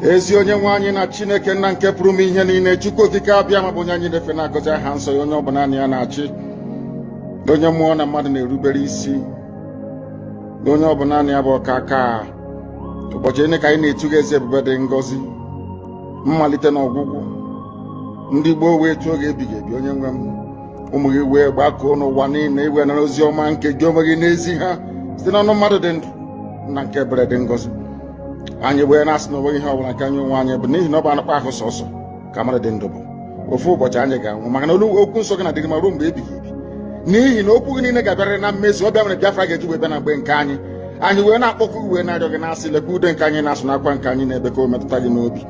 ezi onye nwe anyị na Chineke nna nke pụrụ m ihe niile, Chukwu okike abịa ma bụ onye anyị na-efe na-agọzi aha nsọ ya, onye ọ bụ naanị ya na-achị, onye mmụọ na mmadụ na-erubere isi, onye ọ bụ naanị ya bụ ọka aka. Ụbọchị ene ka anyị na-etu gị ezi ebube dị ngọzi, mmalite na ọgwụgwụ. Ndị gboo wee tụọ gị ebighị ebi, onye nwe m, ụmụ gị wee gbakọọ n'ụwa niile iwe nara ozi ọma nke gị onwe gị n'ezi ha site n'ọnụ mmadụ dị ndụ na nke ebere dị ngọzi. Anyị wee na-asị na onweghị ihe ọbụla nke anyị onwe anyị bụ n'ihi na ọ bụ anụkpa ahụ sọsọ ka mmadụ dị ndụ bụ. Ofu ụbọchị anyị ga-anwụ, maka na okwu nsọ gị na-adịghị ma ruo mgbe ebighị ebi, n'ihi na okwu gị niile ga-abịarịrị na mmezu. Ọ bịa mere Biafra ga-eji wee bịa na mgbe nke anyị. Anyị wee na-akpọkụ gị wee na-arịọ gị na-asị, lekwa ude nke anyị na-asụ n'akwa nke anyị na-ebe ka o metụta gị n'obi.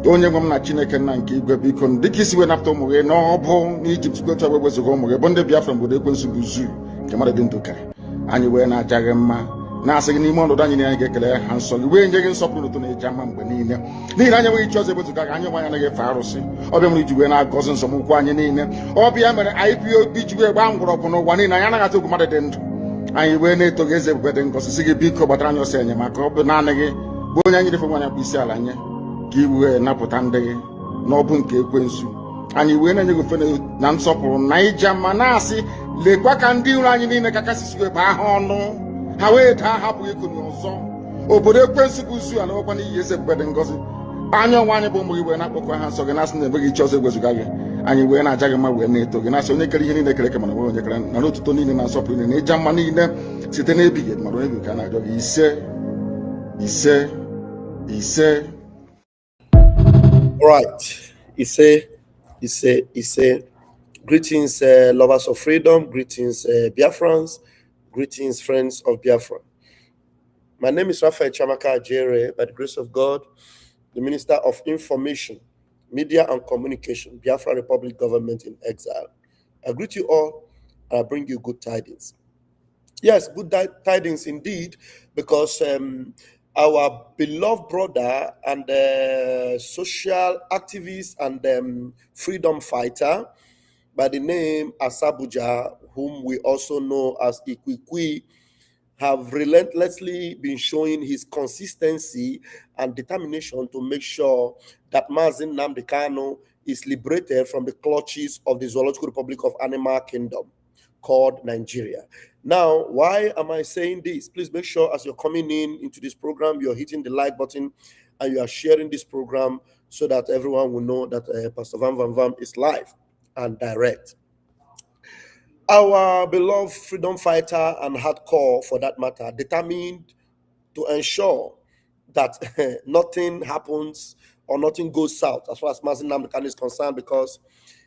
Onye nwe m na Chineke nna nke igwe, biko dịka isi wee napụta ụmụ gị n'ọbụ n'Ijipt, gotu wee wezuga ụmụ gị bụ ndị Biafra mgbe ekwensu bụ zuu nke mmadụ dị ndụ kere. Anyị wee na-aja gị mma, na-asị gị n'ime ọnọdụ anyị na anyị ga-ekele ha nsọ gị, wee nye gị nsọpụrụ ụtọ na-eji ama mgbe niile, n'ihi na anyị enweghị chi ọzọ ewezuga gị. Anyị nwe anyị anaghị efe arụsị. Ọbịa mere iji wee na-agọzi nsọmụkwụ anyị niile. Ọbịa mere IPOB ji wee gbaa mgbọrọgwụ n'ụwa niile. Anyị anaghị atụ egwu mmadụ dị ndụ. Anyị wee na-eto gị eze ebube dị ngọzi, sị gị biko gbatara anyị ọsọ enyemaka. Ọ bụ naanị gị bụ onye anyị refe nwanyị akpụ isi ala nye, ka i wee napụta ndị gị n'ọbụ nke ekwensu. Anyị wee na-enye gị ofe na nsọpụrụ na ija ma na-asị, lekwa ka ndị iro anyị niile ka kasisi wee baa ha ọnụ, ha wee daa hapụ ikunye ọzọ. Obodo ekwensu bụ zu ala nwekwa n'ihi eze ebube dị ngọzi. Anya ọnwa anyị bụ ụmụ gị wee na-akpọkọ ha nsọ gị, na-asị na enweghị chi ọzọ egwezuga gị. Anyị wee na-aja gị mma wee na-eto gị, na-asị onye kere ihe niile kere eke mana onye kere na n'otuto niile na nsọpụrụ niile na ịja mma niile site n'ebighị ebi mara onye gị ka na-arịọ gị. Ise ise ise. All right. Ise. Greetings, lovers of freedom. Greetings, Biafrans. Greetings, friends of Biafra. My name is Raphael Chamaka Ajere, by the grace of God, the Minister of Information, Media and Communication, Biafra Republic Government in Exile. I greet you all, and I bring you good tidings. Yes, good tidings indeed, because our beloved brother and social activist and freedom fighter by the name Asabuja, whom we also know as Ikwikwi, have relentlessly been showing his consistency and determination to make sure that Nnamdi Kanu is liberated from the clutches of the Zoological Republic of Animal Kingdom called Nigeria. Now, why am I saying this? Please make sure as you're coming into this program, you're hitting the like button and you are sharing this program so that everyone will know that Pastor Van Van Vam is live and direct. Our beloved freedom fighter and hardcore, for that matter, determined to ensure that nothing happens or nothing goes south as far as Nnamdi Kanu is concerned, because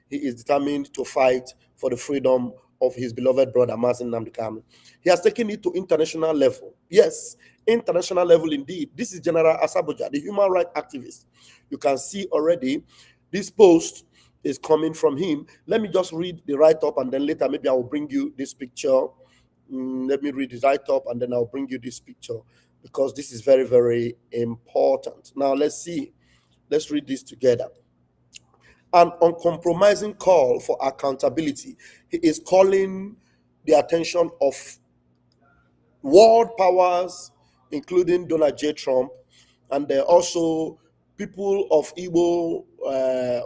he is determined to fight for the freedom of his beloved brother, Nnamdi Kanu. He has taken it to international level. Yes, international level indeed. This is General Asabuja, the human rights activist. You can see already this post is coming from him. Let me just read the write-up, and then later maybe I will bring you this picture. Let me read the write-up, and then I'll bring you this picture, because this is very, very important. Now, let's see. Let's read this together. An uncompromising call for accountability. He is calling the attention of world powers, including Donald J. Trump, and also people of Igbo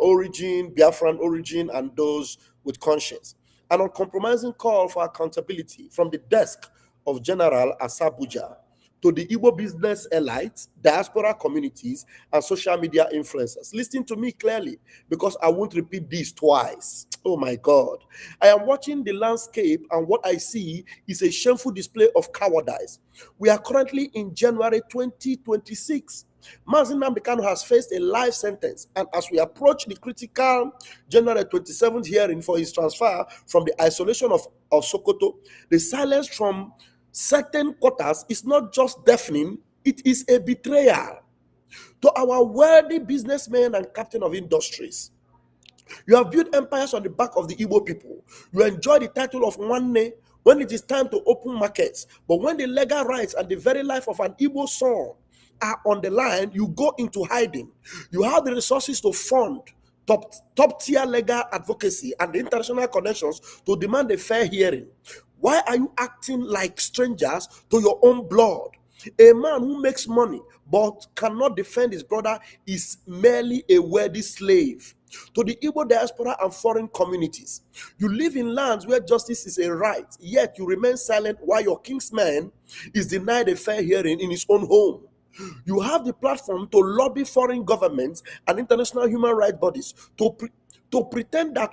origin, Biafran origin, and those with conscience. An uncompromising call for accountability from the desk of General Asabuja to the Igbo business elites, diaspora communities, and social media influencers. Listen to me clearly, because I won't repeat this twice. Oh my God. I am watching the landscape, and what I see is a shameful display of cowardice. We are currently in January 2026. Nnamdi Kanu has faced a life sentence, and as we approach the critical January 27th hearing for his transfer from the isolation of Sokoto, the silence from certain quarters is not just deafening, it is a betrayal to our worthy businessmen and captain of industries. You have built empires on the back of the Igbo people. You enjoy the title of Nwanne when it is time to open markets, but when the legal rights and the very life of an Igbo son are on the line, you go into hiding. You have the resources to fund top tier legal advocacy and the international connections to demand a fair hearing. Why are you acting like strangers to your own blood? A man who makes money but cannot defend his brother is merely a worthy slave. To the Igbo diaspora and foreign communities, you live in lands where justice is a right, yet you remain silent while your kinsman is denied a fair hearing in his own home. You have the platform to lobby foreign governments and international human rights bodies to pretend that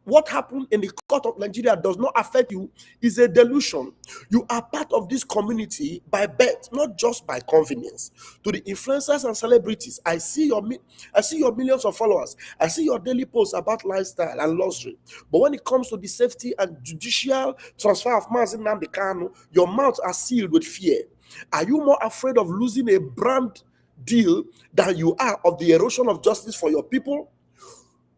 what happened in the court of Nigeria does not affect you is a delusion. You are part of this community by birth, not just by convenience. To the influencers and celebrities, I see your millions of followers. I see your daily posts about lifestyle and luxury. But when it comes to the safety and judicial transfer of Nnamdi Kanu, your mouths are sealed with fear. Are you more afraid of losing a brand deal than you are of the erosion of justice for your people?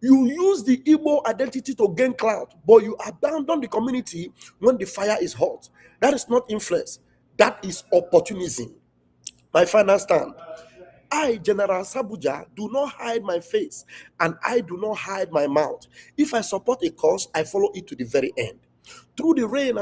You use the Igbo identity to gain clout, but you abandon the community when the fire is hot. That is not influence, that is opportunism. My final stand. I, General Asabuja, do not hide my face and I do not hide my mouth. If I support a cause, I follow it to the very end. Through the rain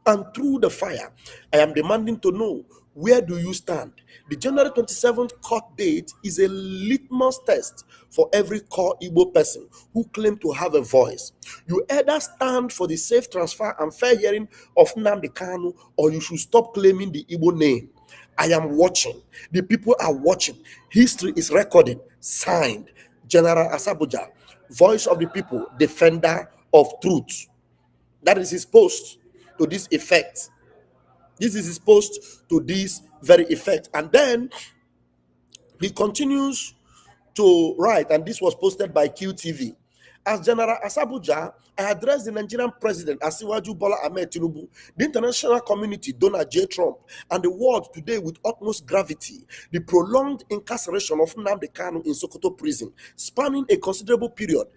and through the fire, I am demanding to know, where do you stand? The January 27th court date is a litmus test for every core Igbo person who claim to have a voice. You either stand for the safe transfer and fair hearing of Nnamdi Kanu, or you should stop claiming the Igbo name. I am watching. The people are watching. History is recording. Signed, General Asabuja, voice of the people, defender of truth. That is his post to this effect. This is his post to this very effect. And then he continues to write, and this was posted by QTV. As General Asabuja, I addressed the Nigerian president, Asiwaju Bola Ahmed Tinubu, the international community, Donald J. Trump, and the world today with utmost gravity. The prolonged incarceration of Nnamdi Kanu in Sokoto prison, spanning a considerable period,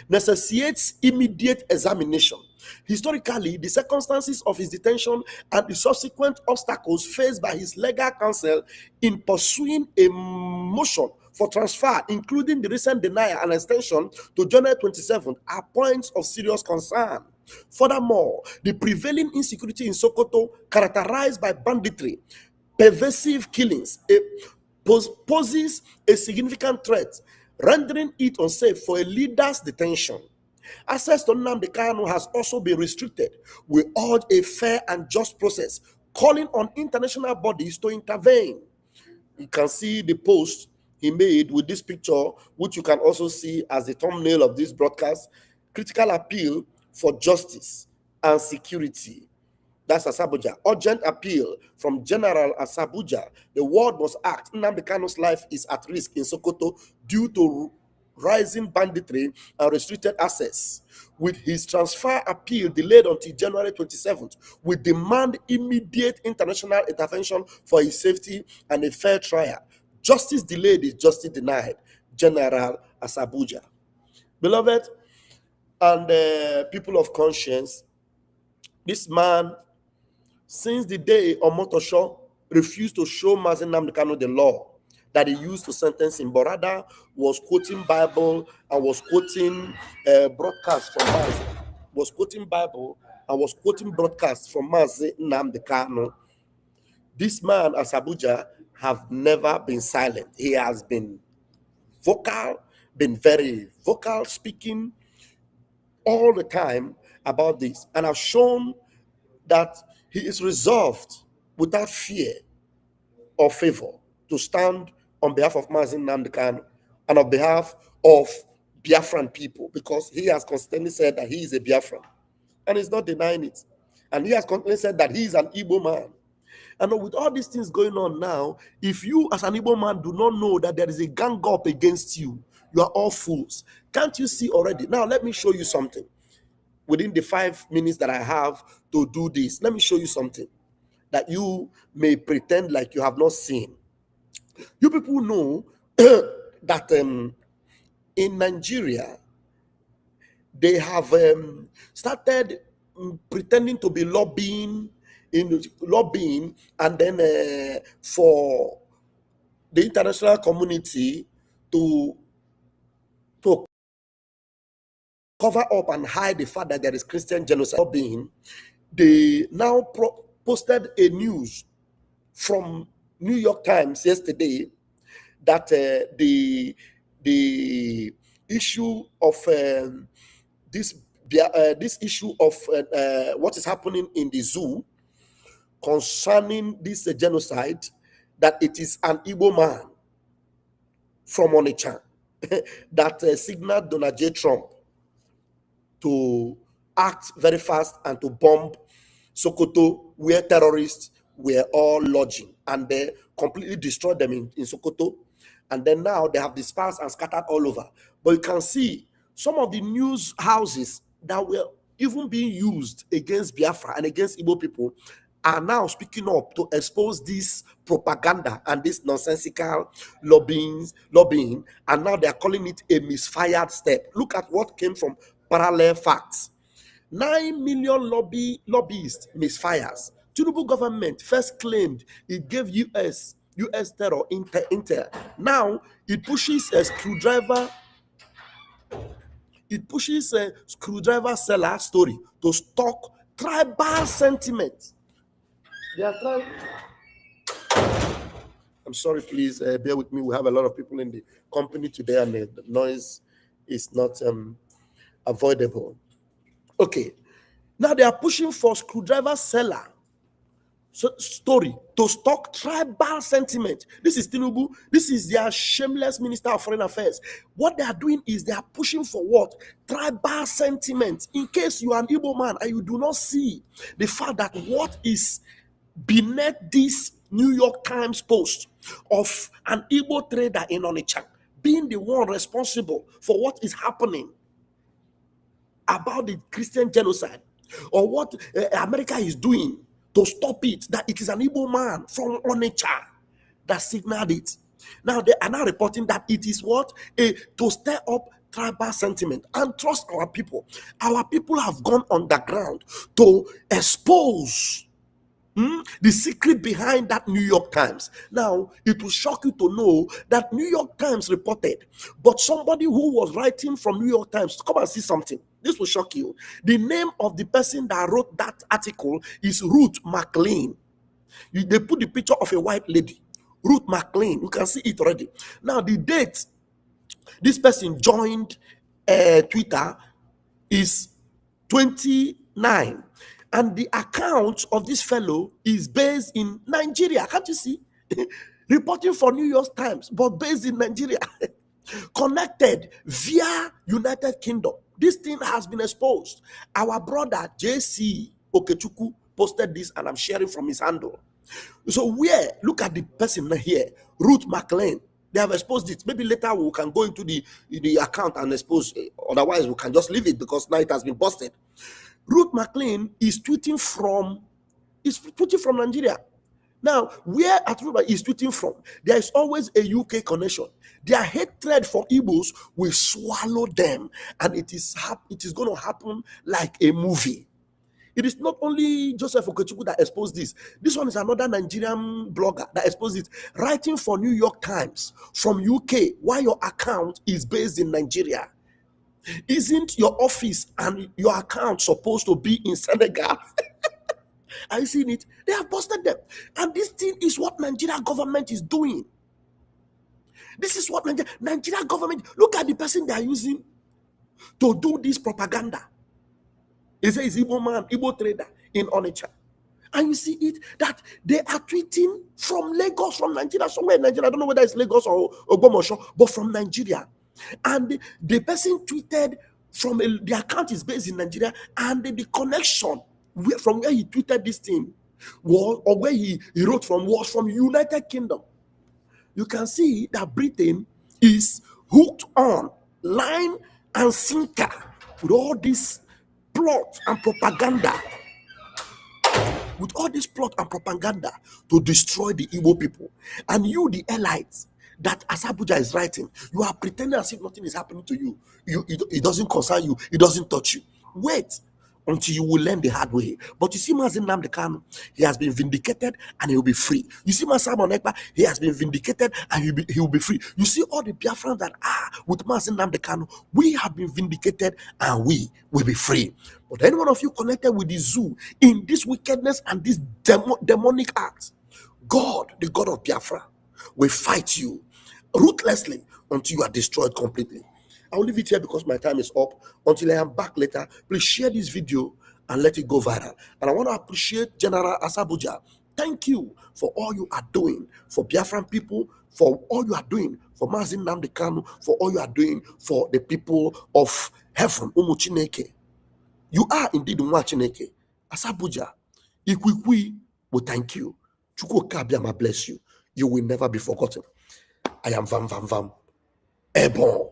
necessitates immediate examination. Historically, the circumstances of his detention and the subsequent obstacles faced by his legal counsel in pursuing a motion for transfer, including the recent denial and extension to January 27th, are points of serious concern. Furthermore, the prevailing insecurity in Sokoto, characterized by banditry, pervasive killings, poses a significant threat, rendering it unsafe for a leader's detention. Access to Nnamdi Kanu has also been restricted. We urge a fair and just process, calling on international bodies to intervene. You can see the post he made with this picture, which you can also see as the thumbnail of this broadcast. Critical appeal for justice and security. That's Asabuja. Urgent appeal from General Asabuja. The world must act. Nnamdi Kanu's life is at risk in Sokoto due to rising banditry and restricted access. With his transfer appeal delayed until January 27th, we demand immediate international intervention for his safety and a fair trial. Justice delayed is justice denied. General Asabuja. Beloved and people of conscience, this man, since the day Omotosho refused to show Mazi Nnamdi Kanu the law that he used to sentence him, but rather was quoting Bible and was quoting broadcasts from Mazi, was quoting Bible and was quoting broadcasts from Mazi Nnamdi Kanu. This man, Asabuja, have never been silent. He has been vocal, been very vocal, speaking all the time about this, and have shown that he is resolved without fear or favor to stand on behalf of Mazi Nnamdi Kanu and on behalf of Biafran people, because he has constantly said that he is a Biafran and he's not denying it. And he has constantly said that he is an Igbo man. And with all these things going on now, if you as an Igbo man do not know that there is a gang up against you, you are all fools. Can't you see already? Now, let me show you something. Within the 5 minutes that I have to do this, let me show you something that you may pretend like you have not seen. You people know that in Nigeria, they have started pretending to be lobbying, and then for the international community to cover up and hide the fact that there is Christian genocide. Lobbying they now posted a news from New York Times yesterday that the issue of this this issue of what is happening in the zoo concerning this genocide, that it is an Igbo man from Onitsha that signaled Donald J. Trump to act very fast and to bomb Sokoto, where terrorists were all lodging, and they completely destroyed them in Sokoto. And then now they have dispersed and scattered all over. But you can see some of the news houses that were even being used against Biafra and against Igbo people are now speaking up to expose this propaganda and this nonsensical lobbying, and now they are calling it a misfired step. Look at what came from Parallel Facts. 9 million lobbyists misfires. Tinubu government first claimed it gave US terror intel. Now it pushes a screwdriver. It pushes a screwdriver seller story to stock tribal sentiment. They are trying. I'm sorry, please bear with me. We have a lot of people in the company today, and the noise is not avoidable. Okay, now they are pushing for screwdriver seller story to stock tribal sentiment. This is Tinubu. This is their shameless Minister of Foreign Affairs. What they are doing is they are pushing for what? Tribal sentiment. In case you are an Igbo man and you do not see the fact that what is beneath this New York Times post of an Igbo trader in Onitsha being the one responsible for what is happening about the Christian genocide, or what America is doing to stop it, that it is an Igbo man from Onitsha that signaled it. Now they are now reporting that it is what? To stir up tribal sentiment. And trust our people. Our people have gone underground to expose the secret behind that New York Times. Now, it will shock you to know that New York Times reported, but somebody who was writing from New York Times, come and see something. This will shock you. The name of the person that wrote that article is Ruth McLean. They put the picture of a white lady, Ruth McLean. You can see it already. Now, the date this person joined Twitter is 29. And the account of this fellow is based in Nigeria. Can't you see? Reporting for New York Times, but based in Nigeria. Connected via United Kingdom. This thing has been exposed. Our brother JC Okechukwu posted this, and I'm sharing from his handle. So look at the person here, Ruth McLean. They have exposed it. Maybe later we can go into the account and expose it. Otherwise, we can just leave it because now it has been busted. Ruth McLean is tweeting from Nigeria. Now, where Atuba is tweeting from, there is always a UK connection. Their hatred for Igbos will swallow them, and it is going to happen like a movie. It is not only Joseph Okechukwu that exposed this. This one is another Nigerian blogger that exposed it, writing for New York Times from UK, while your account is based in Nigeria. Isn't your office and your account supposed to be in Senegal? Are you seeing it? They have busted them. And this thing is what Nigeria government is doing. This is what Nigeria government, look at the person they are using to do this propaganda. He says Igbo man, Igbo trader in Onitsha. And you see it, that they are tweeting from Lagos, from Nigeria, somewhere in Nigeria. I don't know whether it's Lagos or Ogbomoso, but from Nigeria. And the person tweeted from the account is based in Nigeria, and the connection from where he tweeted this thing was, or where he wrote from, was from United Kingdom. You can see that Britain is hooked on line and sinker with all this plot and propaganda. With all this plot and propaganda to destroy the Igbo people. And you, the elites, that Asabuja is writing, you are pretending as if nothing is happening to you. It doesn't concern you. It doesn't touch you. Wait. until you will learn the hard way. But you see, Mazin Nnamdi Kanu, he has been vindicated and he will be free. You see, Simon Ekpa, he has been vindicated and he will be free. You see, all the Biafrans that are with Mazin Nnamdi Kanu, we have been vindicated and we will be free. But any one of you connected with the zoo in this wickedness and this demonic acts, God, the God of Biafra, will fight you ruthlessly until you are destroyed completely. I'll leave it here because my time is up. Until I am back later, please share this video and let it go viral. And I want to appreciate General Asabuja. Thank you for all you are doing for Biafran people, for all you are doing for Mazin Nnamdi Kanu, for all you are doing for the people of heaven, Umu Chineke. You are indeed Umu Chineke. Asabuja, Ikwikwi will thank you. Chukwu Kabiama bless you. You will never be forgotten. I am Vam Vam Vam. Ebon.